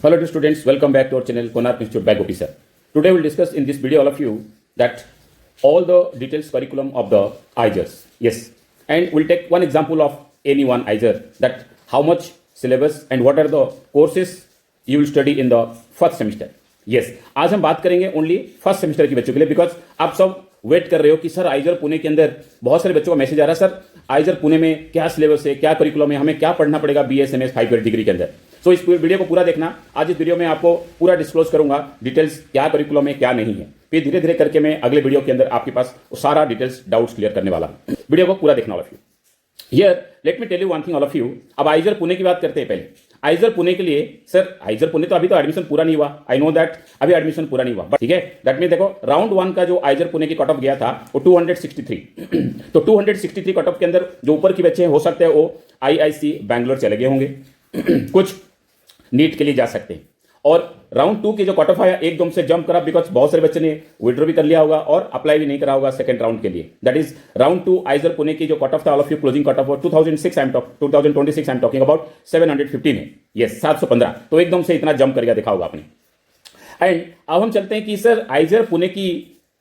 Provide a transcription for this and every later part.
Hello to students, welcome back to our channel Konark Institute by Gopi sir. Today we will discuss in this video all of you that all the details curriculum of the IJERs. Yes, and we'll take one example of any one IJER, that how much syllabus and what are the courses you will study in the first semester. Yes, आज हम बात करेंगे only first semester के बच्चों के लिए, because आप सब वेट कर रहे हो कि सर आइजर पुणे के अंदर बहुत सारे बच्चों का मैसेज आ रहा है, सर आइजर पुणे में क्या सिलेबस है, क्या करिकुलम है, हमें क्या पढ़ना पड़ेगा BSMS 5 ईयर डिग्री के अंदर. सो इस वीडियो को पूरा देखना. आज इस वीडियो में आपको पूरा डिस्क्लोज करूंगा डिटेल्स, क्या करिकुलम है क्या नहीं है. फिर धीरे धीरे करके मैं अगले वीडियो के अंदर आपके पास सारा डिटेल्स डाउट्स क्लियर करने वाला हूं. वीडियो को पूरा देखना all of you. Here let me tell you one thing all of you. अब आइजर पुणे की बात करते हैं. पहले आइजर पुणे के लिए, सर आइजर पुणे तो अभी तो एडमिशन पूरा नहीं हुआ, आई नो दैट अभी एडमिशन पूरा नहीं हुआ, ठीक है. दैट मीन देखो राउंड 1 का जो आइजर पुणे की कट ऑफ गया था वो 263. तो 263 कट ऑफ के अंदर जो ऊपर के बच्चे हो सकते हैं वो IIC बैंगलोर चले गए होंगे, कुछ नीट के लिए जा सकते हैं. और राउंड 2 के जो कट ऑफ आया एकदम से जंप करा, बिकॉज बहुत सारे बच्चे ने विड्रॉ भी कर लिया होगा और अप्लाई भी नहीं करा होगा सेकंड राउंड के लिए. दैट इज राउंड 2 आइजर पुणे की जो कट ऑफ था all of you closing cut of 2026 I am talking about 715 है. यस 715. तो एकदम से इतना जंप कर गया, देखा होगा आपने. एंड अब हम चलते हैं कि सर आइजर पुणे की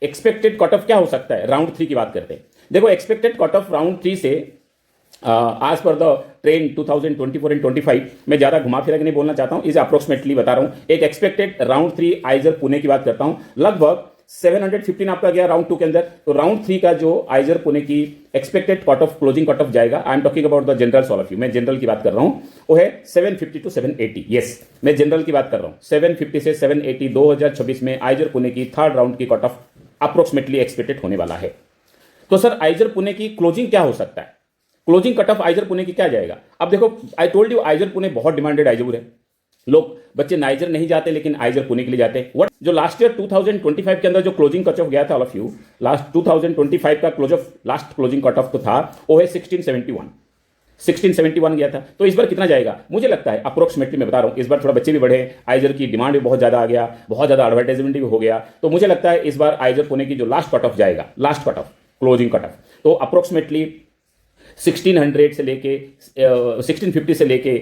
एक्सपेक्टेड कट ऑफ क्या हो सकता है. राउंड 3 की बात करते हैं. देखो एक्सपेक्टेड कट ऑफ राउंड 3 से आज पर द ट्रेंड 2024 एंड 25 मैं ज़्यादा घुमा फिरा के नहीं बोलना चाहता हूँ, इसे अप्रोक्सीमेटली बता रहा हूँ. एक एक्सपेक्टेड राउंड 3 आइजर पुणे की बात करता हूँ, लगभग 715 आपका गया राउंड 2 के अंदर. तो राउंड 3 का जो आइजर पुणे की expected cut off closing cut off जाएगा, I am talking about the general all of you, मैं जनरल की बात कर रहा हूँ, वो है 750 टू 780. यस मैं जनरल की बात कर रहा हूँ. 750 से 780 2026 में आइजर पुणे की थर्ड राउंड की कट ऑफ अप्रोक्सीमेटली एक्सपेक्टेड होने वाला है. तो सर आइजर पुणे की क्लोजिंग क्या हो सकता है, क्लोजिंग कट ऑफ आइजर पुणे की क्या जाएगा. अब देखो आई टोल्ड यू आइजर पुणे बहुत डिमांडेड आइजर है. लोग बच्चे नाइजर नहीं जाते लेकिन आइजर पुणे के लिए जाते हैं. व्हाट जो लास्ट ईयर 2025 के अंदर जो क्लोजिंग कट ऑफ गया था ऑल ऑफ यू, लास्ट 2025 का लास्ट क्लोजिंग कट ऑफ तो था वो है 1671 गया था. तो इस बार कितना जाएगा मुझे लगता है अप्रोक्सीमेटली मैं बता रहा हूं, इस बार थोड़ा बच्चे भी बढ़े, आइजर की डिमांड भी बहुत ज्यादा आ गया, बहुत ज्यादा एडवर्टाइजमेंट भी हो गया. तो मुझे लगता है इस बार आइजर पुणे की जो लास्ट कट ऑफ जाएगा, last cut off closing cut of, तो अप्रोक्सीमेटली 1600 से लेके 1650 से लेके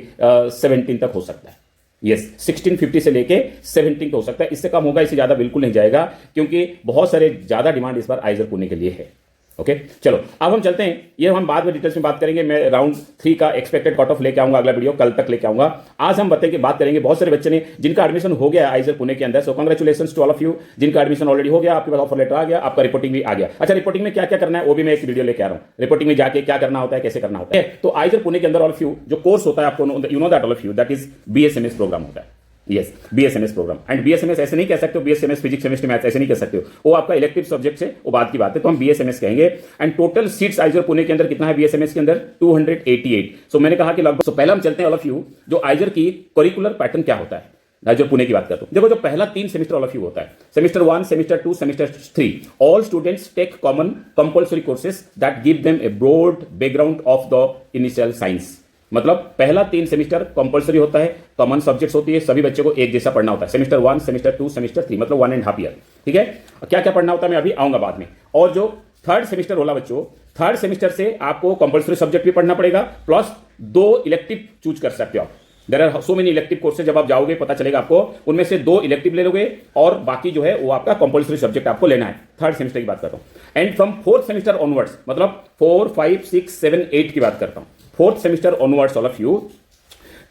17 तक हो सकता है. यस 1650 से लेके 17 तक हो सकता है. इससे कम होगा, इससे ज्यादा बिल्कुल नहीं जाएगा, क्योंकि बहुत सारे ज्यादा डिमांड इस बार आइजर पुणे के लिए है. ओके चलो अब हम चलते हैं, ये हम बाद में डिटेल्स में बात करेंगे. मैं राउंड 3 का एक्सपेक्टेड कट ऑफ लेके आऊंगा, अगला वीडियो कल तक लेके आऊंगा. आज हम बताएंगे, बात करेंगे बहुत सारे बच्चे ने जिनका एडमिशन हो गया आइजर पुणे के अंदर. So congratulations to all of you जिनका एडमिशन ऑलरेडी हो गया, आपके पास ऑफर लेटर आ गया, आपका रिपोर्टिंग भी आ गया. अच्छा रिपोर्टिंग में क्या क्या करना है वो भी मैं एक वीडियो लेके आ रहा हूँ. रिपोर्टिंग में जाके क्या करना होता है, कैसे करना होता है. तो आइजर पुणे के अंदर ऑल ऑफ यू जो कोर्स होता है आपको you know that all of you, that is BSMS program होता है. Yes BSMS program. And BSMS ऐसे नहीं कह सकते हो BSMS फिजिक्स केमिस्ट्री मैथ्स ऐसे नहीं कह सकते हो, वो आपका इलेक्टिव सब्जेक्ट है, वो बात की बात है. तो हम BSMS कहेंगे. एंड टोटल सीट्स आइजर पुणे के अंदर कितना है BSMS के अंदर 288. सो मैंने कहा कि लगभग. सो पहला हम चलते हैं ऑल ऑफ यू जो आइजर की करिकुलर पैटर्न क्या होता है. आइजर पुणे की बात करता हूं. देखो जो पहला 3 सेमेस्टर ऑल ऑफ यू होता है, semester 1 semester 2 semester 3, all students take common compulsory courses that give them a broad background of the initial science. मतलब पहला 3 सेमेस्टर कंपलसरी होता है, कॉमन सब्जेक्ट्स होती है, सभी बच्चों को एक जैसा पढ़ना होता है. सेमेस्टर 1 सेमेस्टर 2 सेमेस्टर 3 मतलब 1.5 ईयर. ठीक है, क्या क्या पढ़ना होता है मैं अभी आऊंगा बाद में. और जो थर्ड सेमेस्टर होला बच्चों, थर्ड सेमेस्टर से आपको कंपलसरी सब्जेक्ट भी पढ़ना पड़ेगा, प्लस 2 इलेक्टिव चूज कर सकते हो आप. There are so many elective courses, जब आप जाओगे पता चलेगा आपको, उनमें से 2 इलेक्टिव ले लोगे और बाकी जो है वो आपका कंपलसरी सब्जेक्ट आपको लेना है. थर्ड सेमेस्टर की बात करता हूं. And from fourth semester onwards, मतलब 4 5 6 7 8 की बात करता हूं. Fourth semester onwards all of you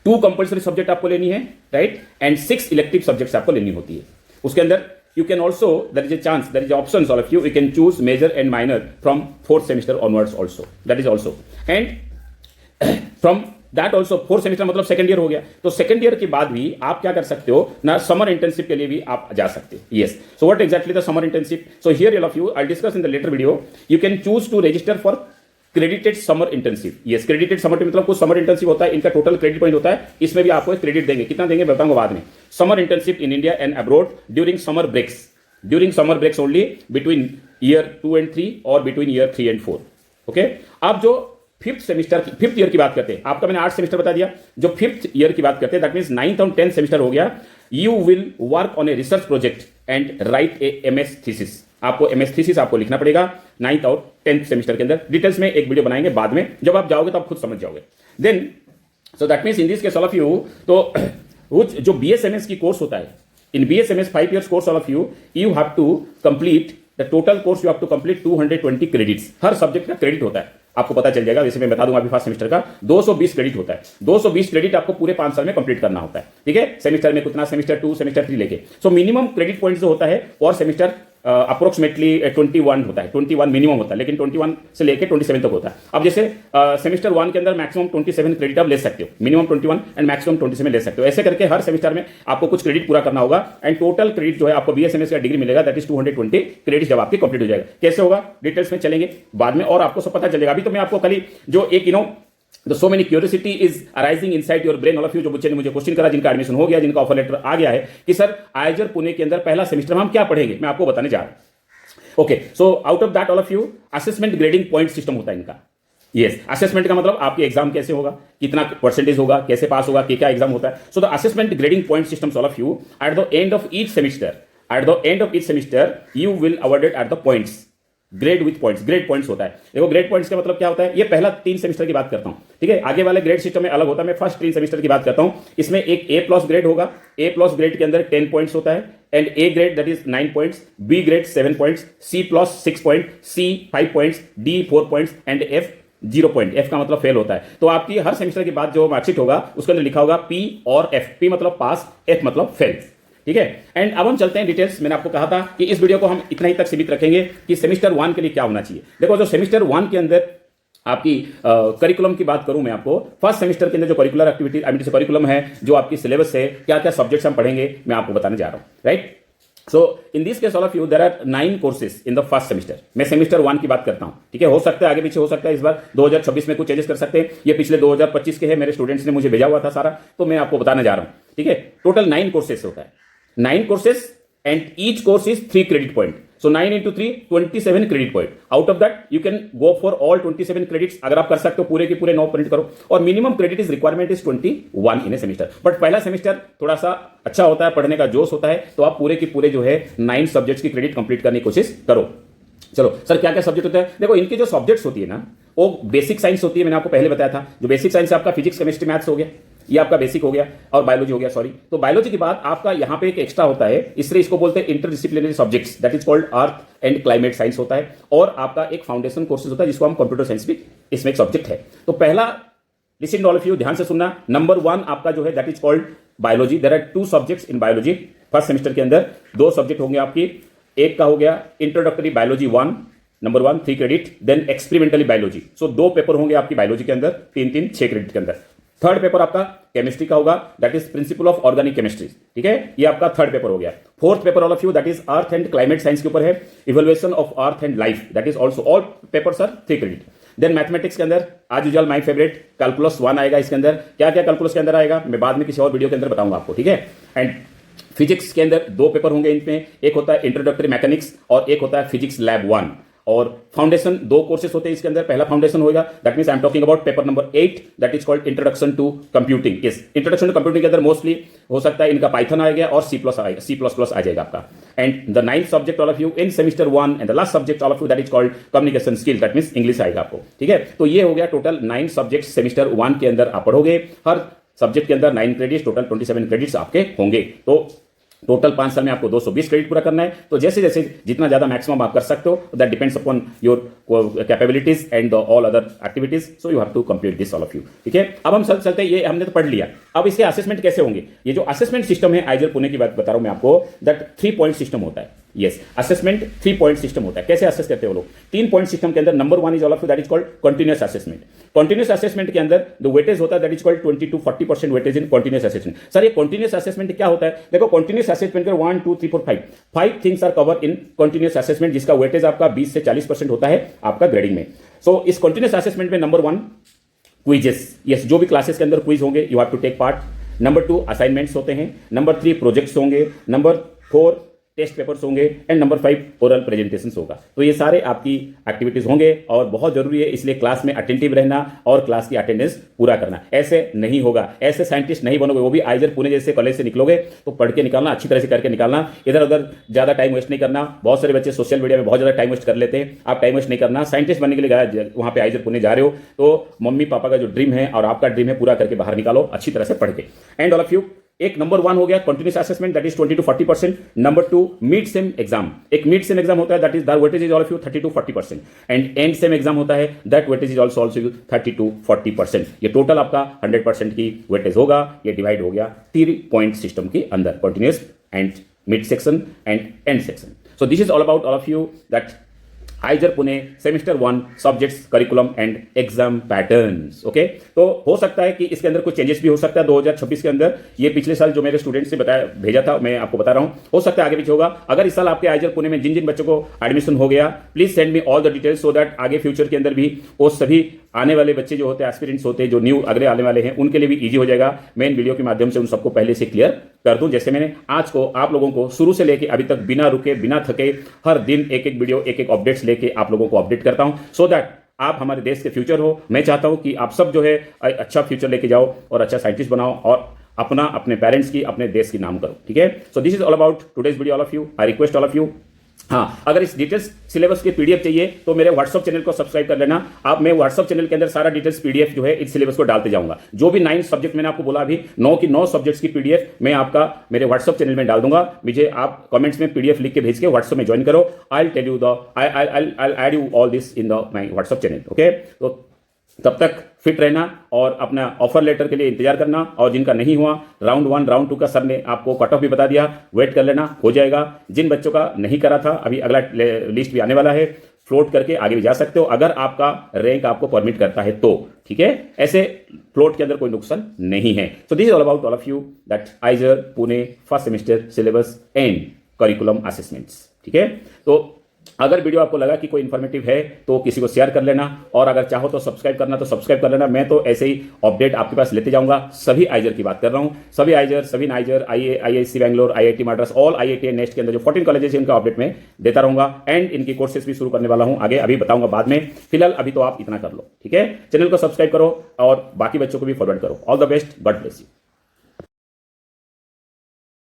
2 compulsory subject आपको लेनी है, राइट. एंड 6 इलेक्टिव सब्जेक्ट्स आपको लेनी होती है. उसके अंदर you can also, there is a chance, there is options all of you can choose major and minor from fourth semester onwards also, that is also. And from that also fourth semester मतलब second year हो गया, तो second year के बाद भी आप क्या कर सकते हो ना, समर इंटर्नशिप के लिए भी आप जा सकते हो. Yes so what exactly the summer internship. So here all of you I discuss in the later video. You can choose to register for credited summer internship. Yes credited summer मतलब कुछ summer internship होता है, इनका total credit point होता है, इसमें भी आपको क्रेडिट देंगे. कितना देंगे बताऊंगा बाद में. Summer internship in India and abroad during summer breaks only between year 2 and 3 और बिटवीन ईयर 3 and 4. ओके अब जो फिफ्थ ईयर की बात करते हैं, आपका मैंने 8 सेमेस्टर बता दिया. जो फिफ्थ ईयर की बात करते हैं दैट मीन्स 9th और 10th सेमेस्टर हो गया. You will work on a research project and right A MS thesis. आपको MS थीसिस आपको लिखना पड़ेगा 9th और 10th सेमेस्टर के अंदर. डिटेल्स में एक वीडियो बनाएंगे बाद में, जब आप जाओगे तो आप खुद समझ जाओगे. Then so that means in this case all of you, तो जो BSMS की कोर्स होता है, in BSMS 5 years course, all of you have to complete the total course, you have to complete 220 credits. Her subject का credit होता है, आपको पता चल जाएगा। वैसे मैं बता दूंगा अभी फर्स्ट सेमेस्टर का 220 क्रेडिट होता है। 220 क्रेडिट आपको पूरे 5 साल में कंप्लीट करना होता है, ठीक है। सेमेस्टर में कितना, सेमेस्टर 2 सेमेस्टर 3 लेके। सो मिनिमम क्रेडिट पॉइंट जो होता है और सेमेस्टर अप्रोक्सीमेटली 21 होता है, 21 मिनिमम होता है, लेकिन 21 से लेके 27 तक होता है। अब जैसे सेमेस्टर 1 के अंदर मैक्सिमम 27 क्रेडिट आप ले सकते हो, मिनिमम 21 एंड मैक्सिमम 27 ले सकते हो। ऐसे करके हर सेमेस्टर में आपको कुछ क्रेडिट पूरा करना होगा एंड टोटल क्रेडिट जो है आपको BSMS का डिग्री मिलेगा, दैट इज 220 क्रेडिट जब आपकी कंप्लीट हो जाएगा। कैसे होगा डिटेल्स में चलेंगे बाद में और आपको सब पता चलेगा। अभी तो मैं आपको खाली जो एक तो so many curiosity is arising inside your brain, all of you, जो बच्चे ने मुझे क्वेश्चन करा, जिनका एडमिशन हो गया, जिनका ऑफर लेटर आ गया है कि सर आइजर पुणे के अंदर पहला सेमेस्टर में हम क्या पढ़ेंगे, मैं आपको बताने जा रहा हूं। Okay, so out of that all of you, assessment grading point system होता है इनका। यस, असेसमेंट का मतलब आपके एग्जाम कैसे होगा, कितना परसेंटेज होगा, कैसे पास होगा, क्या एग्जाम होता है। So the assessment grading point system all of you at the end of each semester you will awarded at the points, grade with points. Grade points होता है, देखो ग्रेड पॉइंट्स का मतलब क्या होता है, ये पहला 3 सेमेस्टर की बात करता हूं, ठीक है। आगे वाले ग्रेड सिस्टम में अलग होता है, मैं फर्स्ट 3 सेमेस्टर की बात करता हूं। इसमें एक A+ ग्रेड होगा, A+ ग्रेड के अंदर 10 पॉइंट्स होता है and A grade that is 9 points, B grade 7 points, C+ 6 point, C 5 points, D 4 points and F 0 point. F का मतलब फेल होता है। तो आपकी हर सेमेस्टर के बाद जो मार्कशीट होगा उसके अंदर लिखा होगा P और F, P मतलब पास, F मतलब फेल, ठीक है। एंड अब हम चलते हैं डिटेल्स। मैंने आपको कहा था कि इस वीडियो को हम इतना ही तक सीमित रखेंगे कि सेमेस्टर 1 के लिए क्या होना चाहिए। देखो, जो सेमेस्टर 1 के अंदर आपकी करिकुलम की बात करूं मैं आपको, फर्स्ट सेमेस्टर के अंदर जो करिकुलर एक्टिविटी करिकुलम है, जो आपकी सिलेबस है, क्या क्या सब्जेक्ट्स हम पढ़ेंगे, मैं आपको बताने जा रहा हूं, right. So in this case all of you there are 9 courses in the first semester. मैं सेमेस्टर 1 की बात करता हूं, ठीक है। हो सकता है आगे पीछे हो सकता है, इस बार 2026 में कुछ चेंजेस कर सकते हैं। ये पिछले 2025 के हैं, मेरे स्टूडेंट्स ने मुझे भेजा हुआ था सारा, तो मैं आपको बताने जा रहा हूं, ठीक है। टोटल 9 कोर्सेज होता है, 9 courses and each course is 3 credit point. So 9 into 3, 27 credit point. Out of that, you can go for all 27 credits. अगर आप कर सकते हो पूरे के पूरे 9 प्रिंट करो, और minimum credit is requirement is 21 in A semester. But पहला सेमेस्टर थोड़ा सा अच्छा होता है, पढ़ने का जोश होता है, तो आप पूरे के पूरे जो है 9 सब्जेक्ट्स की क्रेडिट कंप्लीट करने की कोशिश करो। चलो सर, क्या क्या सब्जेक्ट होता है। देखो, इनके जो सब्जेक्ट्स होती है ना, वो बेसिक साइंस होती है, मैंने आपको पहले बताया था। जो बेसिक साइंस है आपका फिजिक्स, केमिस्ट्री, मैथ्स हो गया, ये आपका बेसिक हो गया, और बायोलॉजी हो गया, सॉरी। तो बायोलॉजी के बाद आपका यहाँ पे एक एक्स्ट्रा होता है, इसलिए इसको बोलते हैं interdisciplinary subjects, that is called earth and climate science होता है। और आपका एक फाउंडेशन कोर्सेज होता है जिसको हम कंप्यूटर साइंस भी इसमें एक सब्जेक्ट है। तो पहला, लिसन ऑल ऑफ यू, ध्यान से सुनना, नंबर 1 आपका जो है that is called biology. There are 2 subjects in biology. First semester के अंदर 2 सब्जेक्ट होंगे आपकी। एक का हो गया introductory biology 1, number 1 3 credit, then experimentally biology. So 2 paper होंगे आपकी बायोलॉजी के अंदर, 3 6 क्रेडिट के अंदर। थर्ड पेपर आपका केमिस्ट्री का होगा, that is principle of organic chemistry, ठीक है। ये आपका थर्ड पेपर हो गया। Fourth paper all of you that is earth and climate science के ऊपर है, evolution of earth and life, that is also all papers are 3 credit. Then mathematics के अंदर आज यूजुअल माय फेवरेट कैलकुलस 1 आएगा। इसके अंदर क्या क्या कैलकुलस के अंदर आएगा मैं बाद में किसी और वीडियो के अंदर बताऊंगा आपको, ठीक है। एंड फिजिक्स के अंदर 2 पेपर होंगे इनमें, एक होता है इंट्रोडक्टरी मैकेनिक्स और एक होता है फिजिक्स लैब 1। और फाउंडेशन 2 कोर्सेज होते हैं इसके अंदर। पहला फाउंडेशन होगा, that means I am talking about paper number 8, that is called introduction to computing. इस इंट्रोडक्शन टू कंप्यूटिंग के अंदर मोस्टली हो सकता है इनका पाइथन आ गया और C++ आ जाएगा आपका। And the 9th subject all of you in semester 1 and the last subject all of you that is called communication skill, that means English आएगा आपको, ठीक है। तो ये हो गया टोटल 9 सब्जेक्ट सेमेस्टर 1 के अंदर आप पढ़ोगे। हर सब्जेक्ट के अंदर 9 क्रेडिट्स, टोटल 27 क्रेडिट्स आपके होंगे। तो टोटल 5 साल में आपको 220 क्रेडिट पूरा करना है। तो जैसे जैसे जितना ज्यादा मैक्सिमम आप कर सकते हो, that depends upon your capabilities and all other activities. So you have to complete this all of you, ठीक है। अब हम चलते हैं, ये हमने तो पढ़ लिया। अब इसके असेसमेंट कैसे होंगे। ये जो असेसमेंट सिस्टम है आइजर पुणे की बात बता रहा हूं मैं आपको, दैट 3 पॉइंट सिस्टम होता है। यस, असेसमेंट 3 पॉइंट सिस्टम होता है। कैसे असेस करते हैं वो लोग, 3 पॉइंट सिस्टम के अंदर number 1 is all of you that is called continuous assessment. Continuous assessment के अंदर जो वेटेज होता है that is called 20 to 40% weightage in continuous assessment. Sir ये कंटिन्यूअस असेसमेंट क्या होता है। देखो, कंटिन्यूअस असेसमेंट का 1 2 3 4 5 things are cover in continuous assessment, जिसका वेटेज आपका 20 से 40% होता है आपका ग्रेडिंग में। सो इस कंटिन्यूअस असेसमेंट में नंबर 1 क्विजेस, यस, जो भी क्लासेस के अंदर क्विज होंगे you have to take part. Number 2 assignments होते हैं। नंबर 3 प्रोजेक्ट्स होंगे। नंबर 4 टेस्ट पेपर्स होंगे एंड नंबर 5 ओरल प्रेजेंटेशंस होगा। तो ये सारे आपकी एक्टिविटीज होंगे और बहुत जरूरी है, इसलिए क्लास में अटेंटिव रहना और क्लास की अटेंडेंस पूरा करना। ऐसे नहीं होगा, ऐसे साइंटिस्ट नहीं बनोगे, वो भी आइजर पुणे जैसे कॉलेज से निकलोगे तो पढ़ के निकालना, अच्छी तरह से करके निकालना। इधर उधर ज्यादा टाइम वेस्ट नहीं करना। बहुत सारे बच्चे सोशल मीडिया में बहुत ज्यादा टाइम वेस्ट कर लेते हैं, आप टाइम वेस्ट नहीं करना। साइंटिस्ट बनने के लिए वहां पे आइजर पुणे जा रहे हो तो मम्मी पापा का जो ड्रीम है और आपका ड्रीम है पूरा करके बाहर निकालो अच्छी तरह से पढ़ के। एंड ऑल ऑफ यू एक नंबर 1 हो गया continuous assessment, that is 20 to 40%. Number 2 mid sem exam, एक मिड सेम एग्जाम होता है, that is the weightage is all of you 30 to 40%. And and same exam होता है, that weightage is also 30 to 40%. ये total आपका 100% की weightage होगा. ये डिवाइड हो गया 3 पॉइंट सिस्टम के अंदर, continuous and mid section and and section. So this is all about all of you that आइजर Pune semester 1 subjects curriculum and exam patterns. Okay, तो हो सकता है कि इसके अंदर कुछ चेंजेस भी हो सकता है 2026 के अंदर. ये पिछले साल जो मेरे स्टूडेंट्स ने बताया भेजा था, मैं आपको बता रहा हूं, हो सकता है आगे पीछे होगा. अगर इस साल आपके आइजर पुणे में जिन जिन बच्चों को एडमिशन हो गया, please send me all the details so that आगे फ्यूचर के अंदर भी वो सभी आने वाले बच्चे जो होते हैं, एस्पिरेंट्स होते हैं, जो न्यू अगले आने वाले हैं, उनके लिए भी इजी हो जाएगा. मैं इन वीडियो के माध्यम से उन सबको पहले से क्लियर कर दूं, जैसे मैंने आज को आप लोगों को शुरू से लेके अभी तक बिना रुके बिना थके हर दिन एक एक वीडियो एक एक अपडेट्स लेके आप लोगों को अपडेट करता हूं, सो दैट आप हमारे देश के फ्यूचर हो. मैं चाहता हूं कि आप सब जो है अच्छा फ्यूचर लेके जाओ और अच्छा साइंटिस्ट बनाओ और अपना अपने पेरेंट्स की अपने देश की नाम करो. ठीक है, so this is all about today's video all of you. I request all of you, हाँ, अगर इस डिटेल्स सिलेबस की पीडीएफ चाहिए तो मेरे व्हाट्सअप चैनल को सब्सक्राइब कर लेना आप. मैं व्हाट्सअप चैनल के अंदर सारा डिटेल्स पीडीएफ जो है इस सिलेबस को डालते जाऊंगा. जो भी 9 सब्जेक्ट मैंने आपको बोला अभी 9 की 9 सब्जेक्ट्स की पीडीएफ मैं आपका मेरे व्हाट्सअप चैनल में डाल दूंगा. मुझे आप कमेंट्स में पीडीएफ लिख के भेज के व्हाट्सअप में ज्वाइन करो. I tell you the I add you all this in the my WhatsApp channel. Okay, तो तब तक फिट रहना और अपना ऑफर लेटर के लिए इंतजार करना. और जिनका नहीं हुआ राउंड 1 राउंड 2 का सर ने आपको कट ऑफ भी बता दिया, वेट कर लेना, हो जाएगा. जिन बच्चों का नहीं करा था अभी अगला लिस्ट भी आने वाला है, फ्लोट करके आगे भी जा सकते हो अगर आपका रैंक आपको परमिट करता है तो. ठीक है, ऐसे फ्लोट के अंदर कोई नुकसान नहीं है. So this is all about all of you that आइजर Pune first semester syllabus and curriculum assessments. ठीक है, तो अगर वीडियो आपको लगा कि कोई इन्फॉर्मेटिव है तो किसी को शेयर कर लेना, और अगर चाहो तो सब्सक्राइब करना तो सब्सक्राइब कर लेना. मैं तो ऐसे ही अपडेट आपके पास लेते जाऊंगा. सभी आइजर की बात कर रहा हूं, सभी आइजर, सभी niger, IISc Bangalore, IIT Madras, all IIT next के अंदर जो 14 कॉलेजेस हैं उनका अपडेट में देता रहूंगा. एंड इनकी कोर्सेज भी शुरू करने वाला हूं आगे, अभी बताऊंगा बाद में. फिलहाल अभी तो आप इतना कर लो. ठीक है, चैनल को सब्सक्राइब करो और बाकी बच्चों को भी फॉरवर्ड करो. All the best, God bless you.